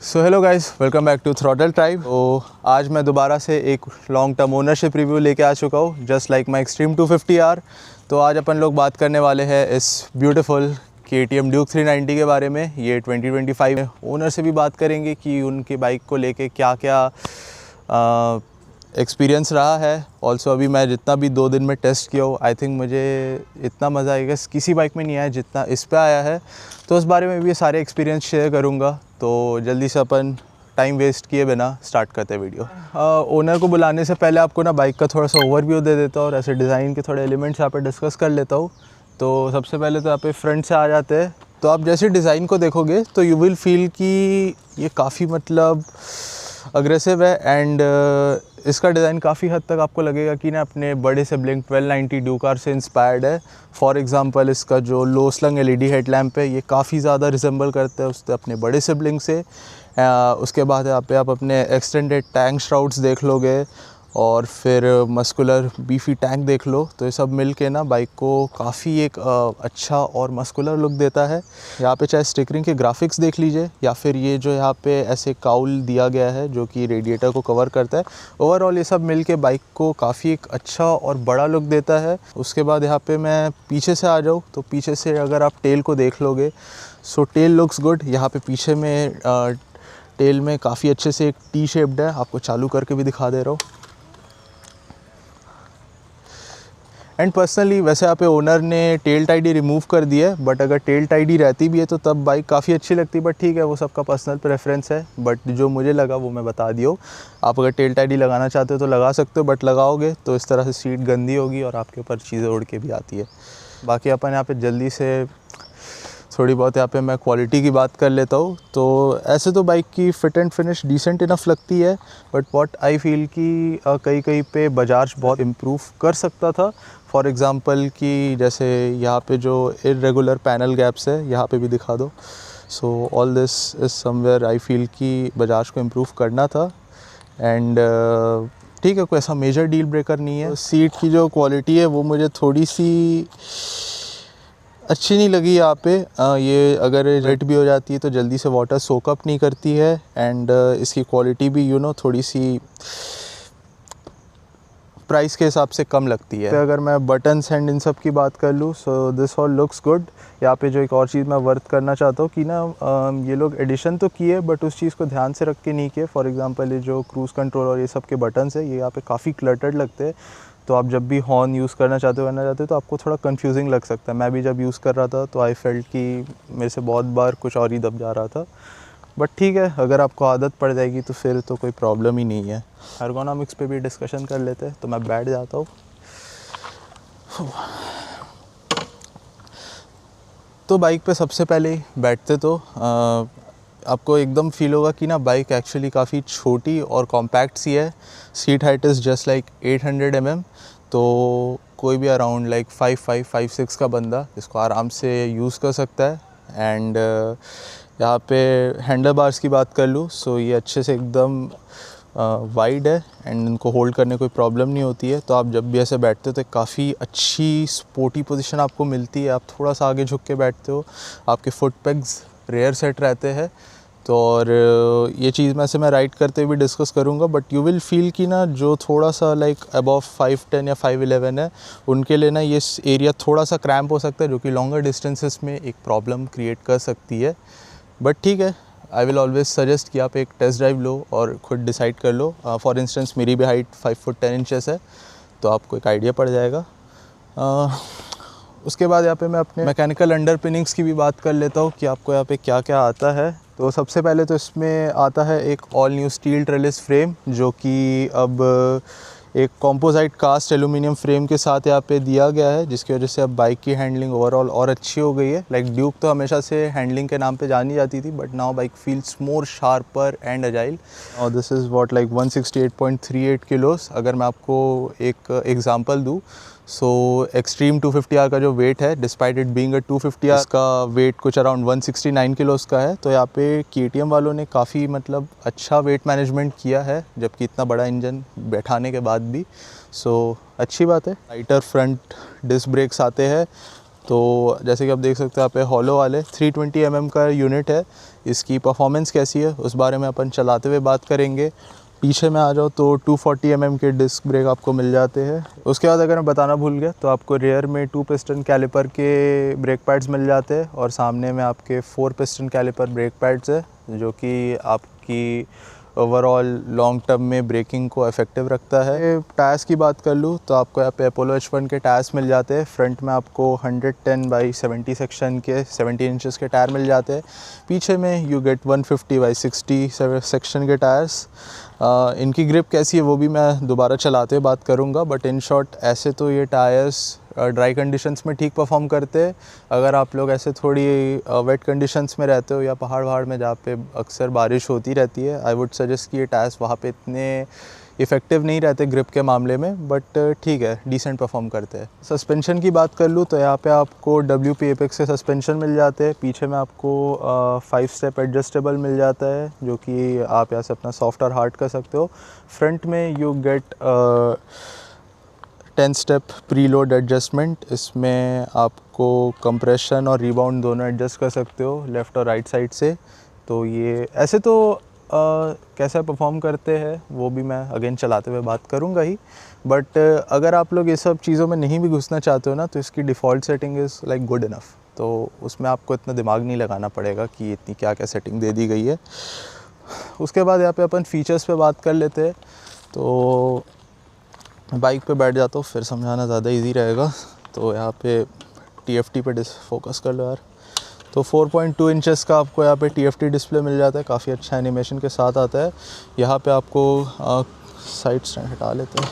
So hello guys, welcome back to throttle tribe. तो आज मैं दोबारा से एक लॉन्ग टर्म ओनरशिप रिव्यू लेके आ चुका हूँ, just like my extreme 250R। तो आज अपन लोग बात करने वाले हैं इस ब्यूटीफुल KTM Duke 390 के बारे में। ये 2025 में ओनर से भी बात करेंगे कि उनकी बाइक को लेके क्या क्या एक्सपीरियंस रहा है। ऑल्सो अभी मैं जितना भी 2 दिन में टेस्ट किया हूँ, आई थिंक मुझे इतना मज़ा आएगा किसी बाइक में नहीं आया जितना इस पे आया है। तो उस बारे में भी सारे एक्सपीरियंस शेयर करूँगा। तो जल्दी से अपन टाइम वेस्ट किए बिना स्टार्ट करते हैं वीडियो। ओनर को बुलाने से पहले आपको ना बाइक का थोड़ा सा ओवरव्यू दे देता हूँ और ऐसे डिज़ाइन के थोड़े एलिमेंट्स यहाँ पे डिस्कस कर लेता हूँ। तो सबसे पहले तो यहाँ पे फ्रंट से आ जाते हैं। तो आप जैसे डिज़ाइन को देखोगे तो यू विल फील कि ये काफ़ी मतलब अग्रेसिव है एंड इसका डिज़ाइन काफ़ी हद तक आपको लगेगा कि ना अपने बड़े सिबलिंग 1290 ड्यूक आर से इंस्पायर्ड है। फॉर एग्जांपल इसका जो लो स्लंग LED हेडलैम्प है ये काफ़ी ज़्यादा रिजेंबल करता है उससे अपने बड़े सिबलिंग से। उसके बाद यहाँ पे आप अपने एक्सटेंडेड टैंक श्राउड्स देख लोगे और फिर मस्कुलर बीफी टैंक देख लो। तो ये सब मिल के ना बाइक को काफ़ी एक अच्छा और मस्कुलर लुक देता है। यहाँ पे चाहे स्टिकरिंग के ग्राफिक्स देख लीजिए या फिर ये जो यहाँ पे ऐसे काउल दिया गया है जो कि रेडिएटर को कवर करता है, ओवरऑल ये सब मिल के बाइक को काफ़ी एक अच्छा और बड़ा लुक देता है। उसके बाद यहाँ पे मैं पीछे से आ जाऊँ तो पीछे से अगर आप टेल को देख लोगे सो टेल लुक्स गुड। यहाँ पे पीछे में टेल में काफ़ी अच्छे से एक टी शेप्ड है, आपको चालू करके भी दिखा दे रहा हूँ। एंड पर्सनली वैसे यहाँ पे ओनर ने टेल टाइडी रिमूव कर दिया है, बट अगर टेल टाइडी रहती भी है तो तब बाइक काफ़ी अच्छी लगती है। बट ठीक है, वो सबका पर्सनल प्रेफरेंस है। बट जो मुझे लगा वो मैं बता दिया हूँ। आप अगर टेल टाइडी लगाना चाहते हो तो लगा सकते हो, बट लगाओगे तो इस तरह से सीट गंदी होगी और आपके ऊपर चीज़ें उड़ के भी आती है। बाकी अपन यहाँ पर जल्दी से थोड़ी बहुत यहाँ पे मैं क्वालिटी की बात कर लेता हूँ। तो ऐसे तो बाइक की fit and finish decent enough लगती है, बट व्हाट आई फील कि कहीं पे बजाज बहुत इम्प्रूव कर सकता था। फॉर एग्ज़ाम्पल कि जैसे यहाँ पे जो इरेगुलर पैनल गैप्स है यहाँ पे भी दिखा दो। So all this is somewhere I feel कि बजाज को इम्प्रूव करना था। एंड ठीक है, कोई ऐसा मेजर डील ब्रेकर नहीं है। सीट की जो क्वालिटी है वो मुझे थोड़ी सी अच्छी नहीं लगी यहाँ पे। ये अगर वेट भी हो जाती है तो जल्दी से वाटर सोकअप नहीं करती है। एंड इसकी क्वालिटी भी थोड़ी सी प्राइस के हिसाब से कम लगती है। अगर मैं बटन्स एंड इन सब की बात कर लूँ so this all looks good. यहाँ पे जो एक और चीज़ मैं वर्थ करना चाहता हूँ कि ना ये लोग एडिशन तो किए बट उस चीज़ को ध्यान से रख के नहीं किए। फॉर एग्जांपल ये जो क्रूज़ कंट्रोल और ये सब के बटन्स है ये यहाँ पे काफ़ी क्लटर्ड लगते हैं। तो आप जब भी हॉर्न यूज़ करना चाहते हो तो आपको थोड़ा कंफ्यूजिंग लग सकता है। मैं भी जब यूज़ कर रहा था तो आई फेल्ट कि मेरे से बहुत बार कुछ और ही दब जा रहा था। बट ठीक है, अगर आपको आदत पड़ जाएगी तो फिर तो कोई प्रॉब्लम ही नहीं है। एर्गोनॉमिक्स पे भी डिस्कशन कर लेते हैं, तो मैं बैठ जाता हूँ। तो बाइक पे सबसे पहले बैठते तो आपको एकदम फील होगा कि ना बाइक एक्चुअली काफ़ी छोटी और कॉम्पैक्ट सी है। Seat height is just like 800 mm। तो कोई भी अराउंड लाइक 5'6" का बंदा इसको आराम से यूज़ कर सकता है। एंड यहाँ पे हैंडल बार्स की बात कर लूँ सो ये अच्छे से एकदम वाइड है एंड इनको होल्ड करने कोई प्रॉब्लम नहीं होती है। तो आप जब भी ऐसे बैठते हो तो काफ़ी अच्छी स्पोर्टी पोजीशन आपको मिलती है। आप थोड़ा सा आगे झुक के बैठते हो, आपके फुट पेग्स रेयर सेट रहते हैं। तो और ये चीज़ मैं राइड करते हुए भी डिस्कस करूँगा। बट यू विल फील कि ना जो थोड़ा सा लाइक अबव 5'10" या 5'11" है उनके लिए ना ये एरिया थोड़ा सा क्रैम्प हो सकता है, जो कि लॉन्गर डिस्टेंसेस में एक प्रॉब्लम क्रिएट कर सकती है। बट ठीक है, आई विल ऑलवेज सजेस्ट कि आप एक टेस्ट ड्राइव लो और ख़ुद डिसाइड कर लो। फॉर इंस्टेंस मेरी भी हाइट 5 फुट 10 इंचेस है, तो आपको एक आइडिया पड़ जाएगा। उसके बाद यहाँ पे मैं अपने मैकेनिकल अंडरपिनिंग्स की भी बात कर लेता हूँ कि आपको यहाँ पे क्या क्या आता है। तो सबसे पहले तो इसमें आता है एक all new steel trellis frame, जो कि अब एक कॉम्पोजिट कास्ट एल्यूमिनियम फ्रेम के साथ यहाँ पे दिया गया है, जिसकी वजह से अब बाइक की हैंडलिंग ओवरऑल और अच्छी हो गई है। लाइक ड्यूक तो हमेशा से हैंडलिंग के नाम पे जानी जाती थी, but now bike feels more sharper and agile. और this is what like 168.38 kilos. अगर मैं आपको एक एग्जांपल दूँ सो एक्सट्रीम 250R का जो वेट है, despite it being a 250R, का वेट कुछ अराउंड 169 किलोस का है। तो यहाँ पे KTM वालों ने काफ़ी मतलब अच्छा वेट मैनेजमेंट किया है, जबकि इतना बड़ा इंजन बैठाने के बाद भी। सो अच्छी बात है। लाइटर फ्रंट डिस्क ब्रेक्स आते हैं तो जैसे कि आप देख सकते हैं यहाँ पे हॉलो वाले 320 mm का यूनिट है। इसकी परफॉर्मेंस कैसी है उस बारे में अपन चलाते हुए बात करेंगे। पीछे में आ जाओ तो 240 mm के डिस्क ब्रेक आपको मिल जाते हैं। उसके बाद अगर मैं बताना भूल गया तो आपको रियर में 2 पिस्टन कैलिपर के ब्रेक पैड्स मिल जाते हैं और सामने में आपके 4 पिस्टन कैलिपर ब्रेक पैड्स है, जो कि आपकी ओवरऑल लॉन्ग टर्म में ब्रेकिंग को इफेक्टिव रखता है। टायर्स की बात कर लूँ तो आपको यहाँ पे अपोलो H1 के टायर्स मिल जाते हैं। फ्रंट में आपको 110/70 सेक्शन के 17 इंचेस के टायर मिल जाते हैं। पीछे में यू गेट 150/60 सेक्शन के टायर्स। इनकी ग्रिप कैसी है वो भी मैं दोबारा चलाते हुए बात करूँगा, बट इन शॉर्ट ऐसे तो ये टायर्स ड्राई कंडीशंस में ठीक परफॉर्म करते हैं। अगर आप लोग ऐसे थोड़ी वेट कंडीशंस में रहते हो या पहाड़ में जहाँ पे अक्सर बारिश होती रहती है, आई वुड सजेस्ट कि ये टायर्स वहाँ पे इतने इफ़ेक्टिव नहीं रहते ग्रिप के मामले में, बट ठीक है, डिसेंट परफॉर्म करते हैं। सस्पेंशन की बात कर लूँ तो यहाँ पे आपको WP एपेक्स के सस्पेंशन मिल जाते हैं। पीछे में आपको 5 स्टेप एडजस्टेबल मिल जाता है, जो कि आप यहाँ से अपना सॉफ्ट और हार्ड कर सकते हो। फ्रंट में you get 10 step preload adjustment. इसमें आपको कंप्रेशन और रिबाउंड दोनों एडजस्ट कर सकते हो लेफ़्ट और राइट साइड से। तो ये ऐसे तो कैसा परफॉर्म करते हैं वो भी मैं अगेन चलाते हुए बात करूँगा ही, बट अगर आप लोग ये सब चीज़ों में नहीं भी घुसना चाहते हो ना, तो इसकी default setting is like good enough. तो उसमें आपको इतना दिमाग नहीं लगाना पड़ेगा कि इतनी क्या क्या सेटिंग दे दी गई है। उसके बाद यहाँ पे अपन फ़ीचर्स पे बात कर लेते हैं। तो बाइक पे बैठ जाता हूँ, फिर समझाना ज़्यादा इजी रहेगा। तो यहाँ पे TFT पे फोकस कर लो यार। तो 4.2 इंचेस का आपको यहाँ पे TFT डिस्प्ले मिल जाता है, काफ़ी अच्छा एनिमेशन के साथ आता है। यहाँ पे आपको साइड स्टैंड हटा लेते हैं,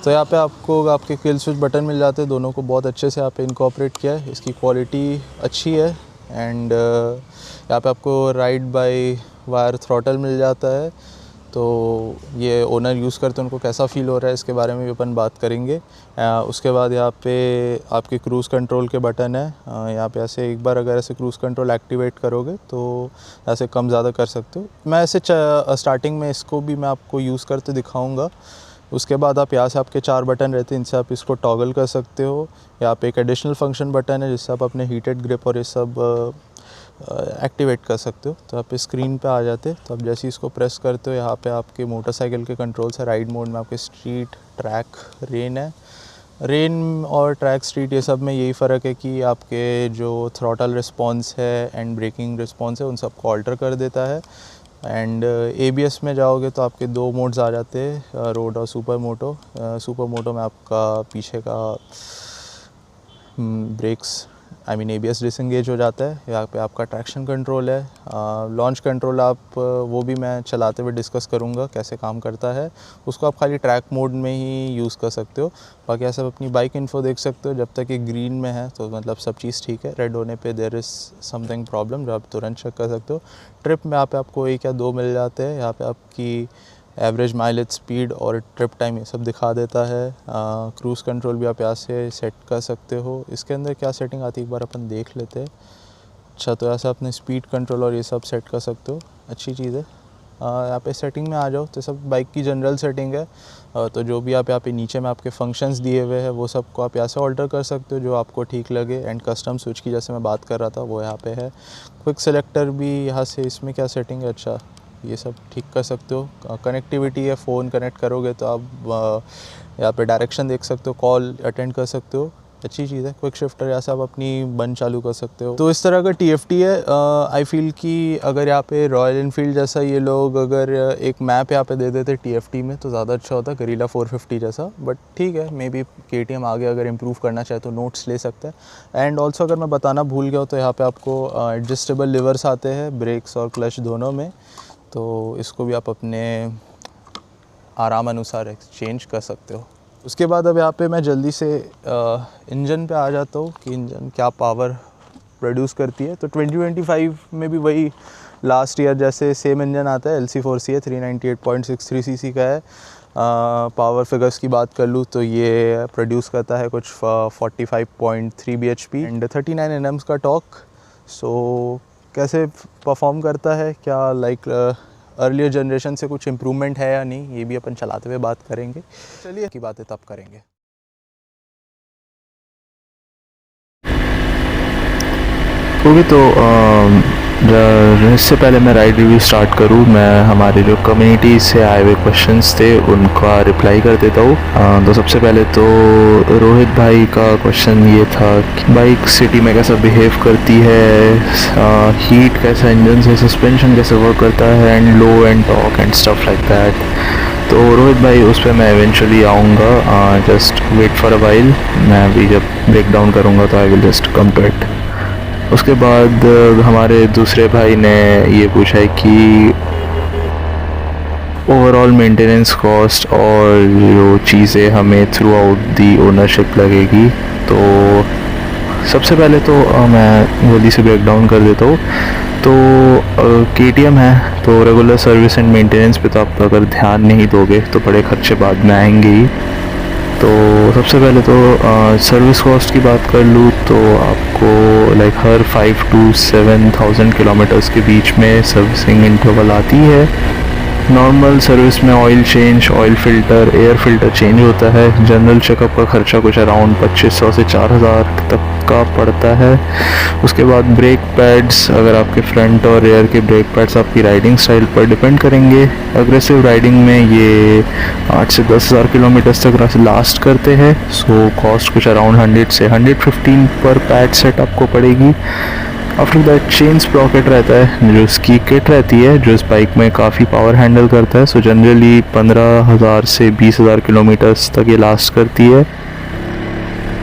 तो यहाँ पे आपको आपके किल स्विच बटन मिल जाते हैं। दोनों को बहुत अच्छे से यहाँ पे इनकॉर्पोरेट किया है, इसकी क्वालिटी अच्छी है। एंड यहाँ पे आपको राइड बाय वायर थ्रॉटल मिल जाता है। तो ये ओनर यूज़ करते हैं, उनको कैसा फ़ील हो रहा है इसके बारे में भी अपन बात करेंगे। उसके बाद यहाँ पे आपके क्रूज़ कंट्रोल के बटन है। यहाँ पे ऐसे एक बार अगर ऐसे क्रूज़ कंट्रोल एक्टिवेट करोगे तो ऐसे कम ज़्यादा कर सकते हो। मैं ऐसे स्टार्टिंग में इसको भी मैं आपको यूज़ करते दिखाऊंगा। उसके बाद आप यहाँ से आपके 4 बटन रहते हैं, इनसे आप इसको टॉगल कर सकते हो। यहाँ पे एक एडिशनल फंक्शन बटन है जिससे आप अपने हीटेड ग्रिप और ये सब एक्टिवेट कर सकते हो। तो आप इस स्क्रीन पे आ जाते हैं, तो आप जैसे ही इसको प्रेस करते हो यहाँ पे आपके मोटरसाइकिल के कंट्रोल्स है। राइड मोड में आपके स्ट्रीट, ट्रैक, रेन है। रेन और ट्रैक, स्ट्रीट ये सब में यही फ़र्क है कि आपके जो थ्रॉटल रिस्पॉन्स है एंड ब्रेकिंग रिस्पॉन्स है उन सबको ऑल्टर कर देता है। एंड ABS में जाओगे तो आपके 2 मोड्स आ जाते हैं, रोड और सुपर मोटो। सुपर मोटो में आपका पीछे का ब्रेक्स ABS डिसंगेज हो जाता है। यहाँ पे आपका ट्रैक्शन कंट्रोल है। लॉन्च कंट्रोल आप वो भी मैं चलाते हुए डिस्कस करूँगा कैसे काम करता है। उसको आप खाली ट्रैक मोड में ही यूज़ कर सकते हो। बाकी ऐसा अपनी बाइक इन्फो देख सकते हो। जब तक ये ग्रीन में है तो मतलब सब चीज़ ठीक है। रेड होने पे देयर इज़ समथिंग प्रॉब्लम जो आप तुरंत चेक कर सकते हो। ट्रिप में यहाँ पे आपको 1 या 2 मिल जाते हैं। यहाँ पे आपकी एवरेज माइलेज, स्पीड और ट्रिप टाइम ये सब दिखा देता है। क्रूज़ कंट्रोल भी आप यहाँ से सेट कर सकते हो। इसके अंदर क्या सेटिंग आती है एक बार अपन देख लेते हैं। अच्छा, तो ऐसा अपने स्पीड कंट्रोल और ये सब सेट कर सकते हो, अच्छी चीज़ है। यहाँ पे सेटिंग में आ जाओ तो सब बाइक की जनरल सेटिंग है। तो जो भी आप यहाँ पे नीचे में आपके फंक्शंस दिए हुए हैं वो सब को आप यहाँ से ऑल्टर कर सकते हो जो आपको ठीक लगे। एंड कस्टम स्विच की जैसे मैं बात कर रहा था वो यहाँ पे है। क्विक सेलेक्टर भी यहाँ से, इसमें क्या सेटिंग है, अच्छा ये सब ठीक कर सकते हो। कनेक्टिविटी है, फ़ोन कनेक्ट करोगे तो आप यहाँ पे डायरेक्शन देख सकते हो, कॉल अटेंड कर सकते हो, अच्छी चीज़ है। क्विक शिफ्टर यहाँ से आप अपनी बंद चालू कर सकते हो। तो इस तरह का TFT है। आई फील कि अगर यहाँ पे रॉयल इनफील्ड जैसा ये लोग अगर एक मैप यहाँ पे दे देते TFT में तो ज़्यादा अच्छा होता, गरीला 450 जैसा। बट ठीक है, मे बी KTM आगे अगर इम्प्रूव करना चाहे तो नोट्स ले सकता है। एंड ऑल्सो अगर मैं बताना भूल गया हूँ तो यहाँ पर आपको एडजस्टेबल लिवर्स आते हैं ब्रेक्स और क्लच दोनों में, तो इसको भी आप अपने आराम अनुसार एक्सचेंज कर सकते हो। उसके बाद अब यहाँ पे मैं जल्दी से इंजन पे आ जाता हूँ कि इंजन क्या पावर प्रोड्यूस करती है। तो 2025 में भी वही लास्ट ईयर जैसे सेम इंजन आता है, LC4C है, 398.63 cc का है। पावर फिगर्स की बात कर लूँ तो ये प्रोड्यूस करता है कुछ 45.3 bhp एंड 39 Nm का टॉर्क। सो कैसे परफॉर्म करता है, क्या लाइक अर्लियर जनरेशन से कुछ इम्प्रूवमेंट है या नहीं, ये भी अपन चलाते हुए बात करेंगे। चलिए की बातें तब करेंगे। ओके, तो इससे पहले मैं राइड रिव्यू स्टार्ट करूँ, मैं हमारे जो कम्युनिटी से आए हुए क्वेश्चंस थे उनका रिप्लाई कर देता हूँ। तो सबसे पहले तो रोहित भाई का क्वेश्चन ये था कि बाइक सिटी में कैसा बिहेव करती है, हीट कैसा इंजन से, सस्पेंशन कैसे वर्क करता है, and low end torque and stuff like that. तो रोहित भाई उस पर मैं इवेंचुअली आऊँगा, just wait for a while. मैं अभी जब ब्रेक डाउन करूँगा तो I will just come to it. उसके बाद हमारे दूसरे भाई ने ये पूछा है कि ओवरऑल मेंटेनेंस कॉस्ट और जो चीज़ें हमें थ्रू आउट दी ओनरशिप लगेगी। तो सबसे पहले तो मैं जल्दी से ब्रेक डाउन कर देता हूँ। तो KTM है, तो रेगुलर सर्विस एंड मेंटेनेंस पे तो आप अगर ध्यान नहीं दोगे तो बड़े खर्चे बाद में आएंगे ही। तो सबसे पहले तो सर्विस कॉस्ट की बात कर लूँ तो आपको लाइक हर 5 to 7,000 किलोमीटर्स के बीच में सर्विसिंग इंटरवल आती है। नॉर्मल सर्विस में oil change, oil filter, air filter change होता है। जनरल चेकअप का खर्चा कुछ अराउंड 2500 से 4000 तक का पड़ता है। उसके बाद ब्रेक पैड्स, अगर आपके फ्रंट और रेयर के ब्रेक पैड्स आपकी राइडिंग स्टाइल पर डिपेंड करेंगे। अग्रेसिव राइडिंग में ये 8 से 10,000 किलोमीटर्स तक लास्ट करते हैं। सो कॉस्ट कुछ अराउंड 100 से 115 पर पैड सेट आपको पड़ेगी। आफ्टर दैट चेन स्प्रॉकेट रहता है, जो इसकी किट रहती है, जो इस बाइक में काफ़ी पावर हैंडल करता है। सो जनरली 15,000 से 20,000 किलोमीटर्स तक ये लास्ट करती है।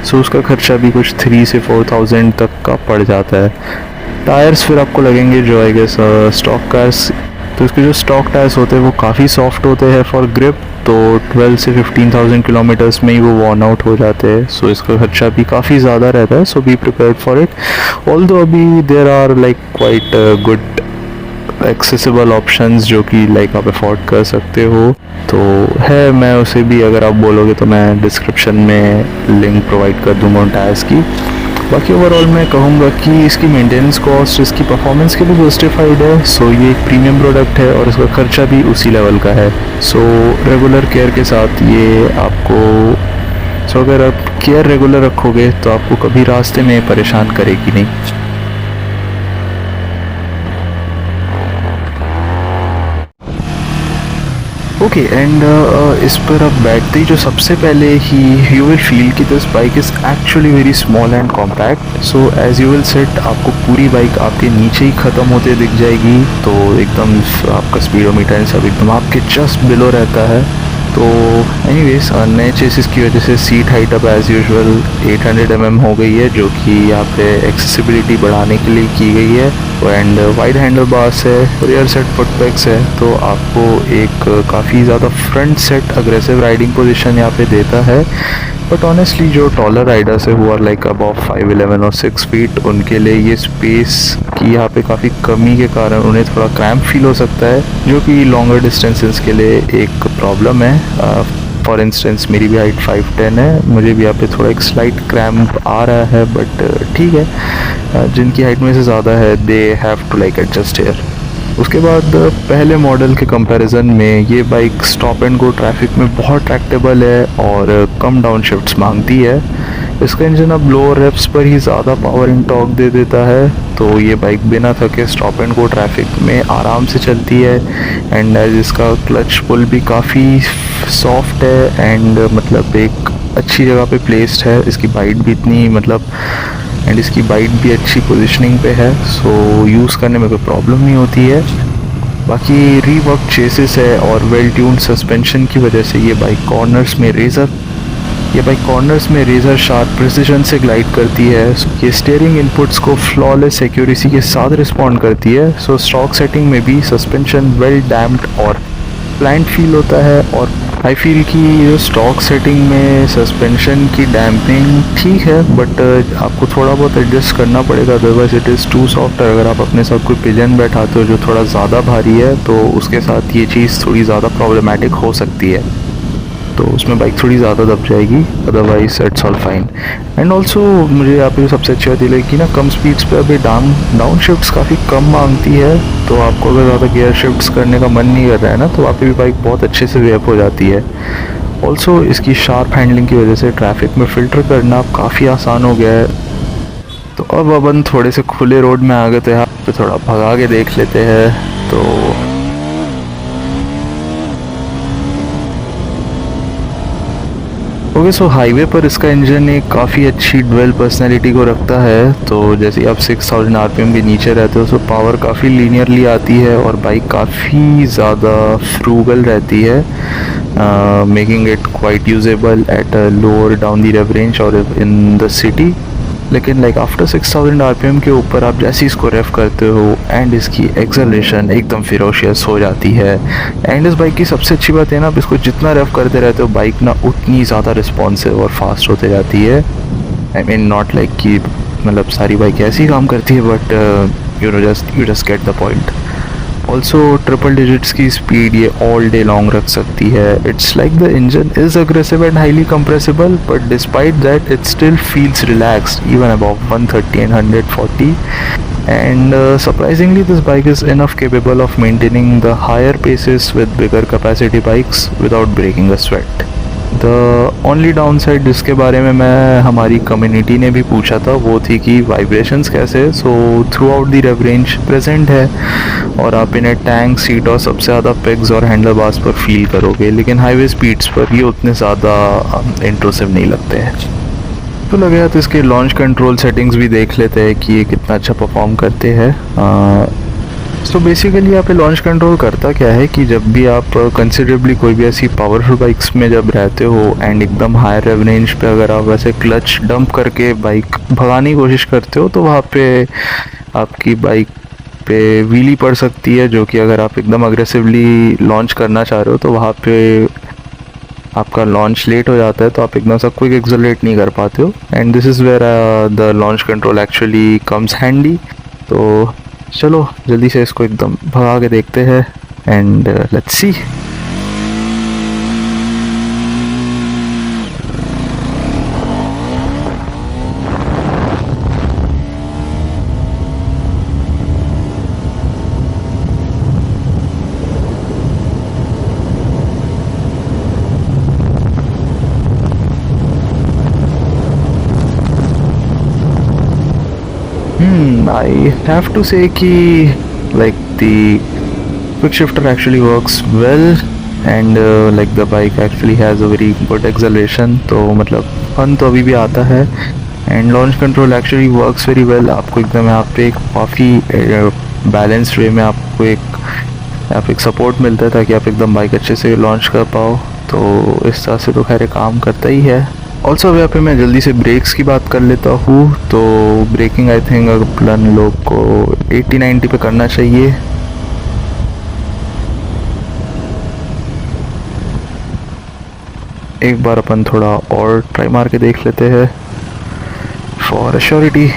सो उसका खर्चा भी कुछ 3 से 4,000 तक का पड़ जाता है। टायर्स फिर आपको लगेंगे जो आई गेस स्टॉक टायर्स। तो इसके जो स्टॉक टायर्स होते हैं वो काफ़ी सॉफ्ट होते हैं फॉर ग्रिप, तो 12 से 15,000 किलोमीटर्स में ही वो वॉर्न आउट हो जाते हैं। सो इसका खर्चा भी काफ़ी ज़्यादा रहता है। So be prepared for it. Although अभी there are like quite good accessible options जो कि लाइक आप अफोर्ड कर सकते हो, तो है। मैं उसे भी अगर आप बोलोगे तो मैं डिस्क्रिप्शन में लिंक प्रोवाइड कर दूँगा उन टायर्स की। बाकी ओवरऑल मैं कहूँगा कि इसकी मेंटेनेंस कॉस्ट इसकी परफॉर्मेंस के लिए जस्टिफाइड है। सो ये एक प्रीमियम प्रोडक्ट है और इसका खर्चा भी उसी लेवल का है। सो रेगुलर केयर के साथ ये आपको, अगर आप केयर रेगुलर रखोगे तो आपको कभी रास्ते में परेशान करेगी नहीं। ओके, एंड इस पर अब बैठते ही जो सबसे पहले ही यू विल फील कि this bike is actually very small and compact. So as you will sit, आपको पूरी बाइक आपके नीचे ही ख़त्म होते दिख जाएगी। तो एकदम आपका स्पीडोमीटर सब एकदम आपके जस्ट बिलो रहता है। तो एनीवेज नए चेसिस की वजह से सीट हाइट अब एज़ यूजुअल 800 mm हो गई है, जो कि यहाँ पे एक्सेसिबिलिटी बढ़ाने के लिए की गई है। एंड वाइड हैंडल बार्स है, रियर सेट फुटपैक्स है, तो आपको एक काफ़ी ज़्यादा front set aggressive riding position यहाँ पे देता है। बट ऑनेस्टली जो टॉलर राइडर्स है, हुआ लाइक अबाउ 5'11" और 6 फीट, उनके लिए ये स्पेस की यहाँ पे काफ़ी कमी के कारण उन्हें थोड़ा क्रैम्प फील हो सकता है, जो कि लॉन्गर डिस्टेंसेस के लिए एक प्रॉब्लम है। फॉर इंस्टेंस मेरी भी हाइट 5'10" है, मुझे भी यहाँ पे थोड़ा एक स्लाइट क्रैम्प आ रहा है, बट ठीक है। जिनकी हाइट में से ज़्यादा है they have to like adjust here. उसके बाद पहले मॉडल के कंपैरिजन में ये bike stop and go traffic में बहुत ट्रैक्टेबल है और कम डाउन शिफ्ट्स मांगती है। इसका इंजन अब लोअर रेप्स पर ही ज़्यादा पावर इन टॉर्क दे देता है, तो ये बाइक बिना थके स्टॉप एंड गो ट्रैफिक में आराम से चलती है। एंड एज इसका क्लच पुल भी काफ़ी सॉफ्ट है एंड मतलब एक अच्छी जगह पे प्लेस्ड है। इसकी बाइट भी इतनी मतलब एंड इसकी बाइट भी अच्छी पोजीशनिंग पे है, सो यूज़ करने में कोई प्रॉब्लम नहीं होती है। बाकी रीवर्क चेसिस है और वेल ट्यून्ड सस्पेंशन की वजह से ये बाइक कॉर्नर्स में रेज़र शार्प प्रिसिजन से ग्लाइड करती है। ये स्टीयरिंग इनपुट्स को फ्लॉलेस एक्यूरेसी के साथ रिस्पॉन्ड करती है। सो स्टॉक सेटिंग में भी सस्पेंशन वेल डैम्प्ड और प्लान्ड फील होता है। और आई फील कि जो स्टॉक सेटिंग में सस्पेंशन की डैम्पिंग ठीक है, बट आपको थोड़ा बहुत एडजस्ट करना पड़ेगा, otherwise it is too soft. अगर आप अपने साथ कोई पिजन बैठाते हो जो थोड़ा ज़्यादा भारी है, तो उसके साथ ये चीज़ थोड़ी ज़्यादा प्रॉब्लमेटिक हो सकती है, तो उसमें बाइक थोड़ी ज़्यादा दब जाएगी, otherwise it's all fine. And also मुझे यहाँ पे सबसे अच्छी बात ये लगी कि ना कम स्पीड्स पे अभी डाउन शिफ्ट्स काफ़ी कम मांगती है। तो आपको अगर ज़्यादा गियर शिफ्ट्स करने का मन नहीं कर रहा है ना, तो वहाँ पे भी बाइक बहुत अच्छे से वेप हो जाती है। ऑल्सो इसकी शार्प हैंडलिंग की वजह से ट्रैफिक में फ़िल्टर करना काफ़ी आसान हो गया है। तो अब अपन थोड़े से खुले रोड में आ गए, तो यहाँ पे थोड़ा भगा के देख लेते हैं। तो ओके, सो हाईवे पर इसका इंजन एक काफ़ी अच्छी ड्वेल पर्सनैलिटी को रखता है। तो जैसे आप 6000 आरपीएम के नीचे रहते हो तो पावर काफ़ी लीनियरली आती है और बाइक काफ़ी ज़्यादा फ्रूगल रहती है, making it quite usable at a lower down the rev range और इन द सिटी। लेकिन लाइक आफ्टर 6000 आरपीएम के ऊपर आप जैसे इसको रेफ करते हो एंड इसकी एक्सेलरेशन एकदम फिरोशियस हो जाती है। एंड इस बाइक की सबसे अच्छी बात है ना, आप इसको जितना रेफ करते रहते हो बाइक ना उतनी ज़्यादा रिस्पॉन्सिव और फास्ट होते जाती है। आई मीन नॉट लाइक कि मतलब सारी बाइक ऐसी ही काम करती है, but you just get the point. Also triple digits की स्पीड ये ऑल डे लॉन्ग रख सकती है। It's like the engine is aggressive and highly compressible, but despite that it still feels relaxed even above 130 and 140. And surprisingly this bike is enough capable of maintaining the higher paces with bigger capacity bikes without breaking a sweat. The only down side जिसके बारे में मैं हमारी community ने भी पूछा था वो थी कि वाइब्रेशंस कैसे। So throughout the rev range present है और आप इन्हें टैंक, सीट और सबसे ज़्यादा पेग्स और हैंडल बार्स पर फील करोगे, लेकिन हाईवे स्पीड्स पर ये उतने ज़्यादा इंट्रूसिव नहीं लगते हैं। तो लगे तो इसके लॉन्च कंट्रोल सेटिंग्स भी देख लेते हैं कि ये कितना अच्छा परफॉर्म करते हैं। तो बेसिकली यहाँ पे लॉन्च कंट्रोल करता क्या है कि जब भी आप कंसिडरेबली कोई भी ऐसी पावरफुल बाइक्स में जब रहते हो एंड एकदम हाई रेव रेंज पे अगर आप वैसे क्लच डंप करके बाइक भगाने की कोशिश करते हो तो वहाँ पे आपकी बाइक पे व्हीली पड़ सकती है, जो कि अगर आप एकदम अग्रेसिवली लॉन्च करना चाह रहे हो तो वहाँ पे आपका लॉन्च लेट हो जाता है, तो आप एकदम सा क्विक एक्सेलरेट नहीं कर पाते हो। And this is where the launch control actually comes handy. तो चलो जल्दी से इसको एकदम भगा के देखते हैं and let's see. I have to say कि like the quick shifter actually works well and like the bike actually has a very good acceleration, तो मतलब फन तो अभी भी आता है। And launch control actually works very well. आपको एकदम यहाँ पे काफ़ी बैलेंस्ड वे में आपको एक सपोर्ट मिलता है ताकि आप एकदम बाइक अच्छे से लॉन्च कर पाओ। तो इस तरह से तो खैर काम करता ही है। ऑल्सो अब यहाँ पे मैं जल्दी से ब्रेक्स की बात कर लेता हूँ। तो ब्रेकिंग आई थिंक अपन लोग को 80-90 पे करना चाहिए। एक बार अपन थोड़ा और ट्राई मार के देख लेते हैं for assurity.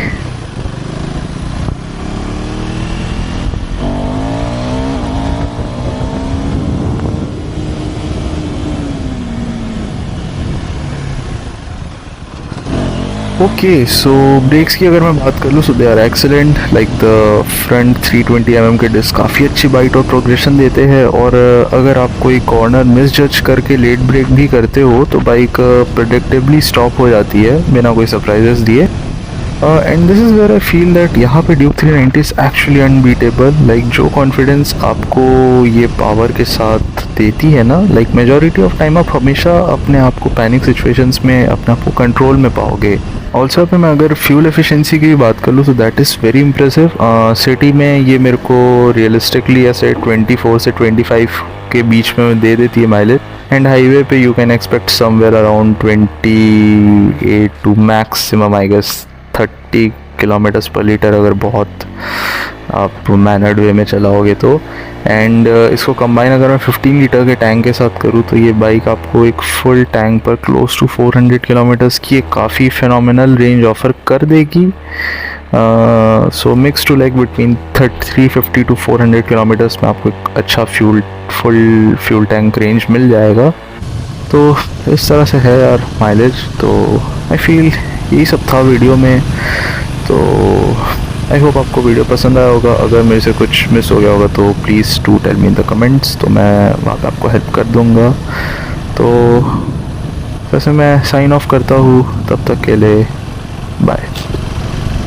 Okay, so brakes की अगर मैं बात कर लूँ so they are excellent. Like the front 320 mm के डिस्क काफ़ी अच्छी बाइट और प्रोग्रेशन देते हैं, और अगर आप कोई कॉर्नर मिस जज करके लेट ब्रेक भी करते हो तो बाइक प्रेडिक्टेबली स्टॉप हो जाती है बिना कोई सरप्राइजेस दिए। And this is where I feel that यहाँ पे Duke 390 is actually unbeatable. Like जो कॉन्फिडेंस आपको ये पावर के साथ देती है ना, लाइक मेजॉरिटी ऑफ टाइम आप हमेशा अपने आप को पैनिक सिचुएशंस में अपने आप को कंट्रोल में पाओगे। ऑल्सो पे मैं अगर फ्यूल एफिशिएंसी की बात कर लूँ तो that is very impressive. City में ये मेरे को रियलिस्टिकली ऐसे 24 से 25 के बीच में दे देती है माइलेज, एंड हाईवे पे you can expect somewhere around 28 to maximum I guess 30 kilometres per litre अगर बहुत आप मैनर्ड वे में चलाओगे तो। एंड इसको कंबाइन अगर मैं 15 लीटर के टैंक के साथ करूँ तो ये बाइक आपको एक फुल टैंक पर क्लोज टू 400 किलोमीटर्स की एक काफ़ी फिनोमिनल रेंज ऑफर कर देगी। So mix to like between 350 to 400 kilometres में आपको एक अच्छा फुल फ्यूल टैंक रेंज मिल जाएगा। तो इस तरह से है यार माइलेज। तो आई फील यही सब था वीडियो में। तो आई होप आपको वीडियो पसंद आया होगा। अगर मेरे से कुछ मिस हो गया होगा तो please do tell me in the comments, तो मैं वहाँ पे आपको हेल्प कर दूँगा। तो वैसे मैं साइन ऑफ करता हूँ, तब तक के लिए बाय।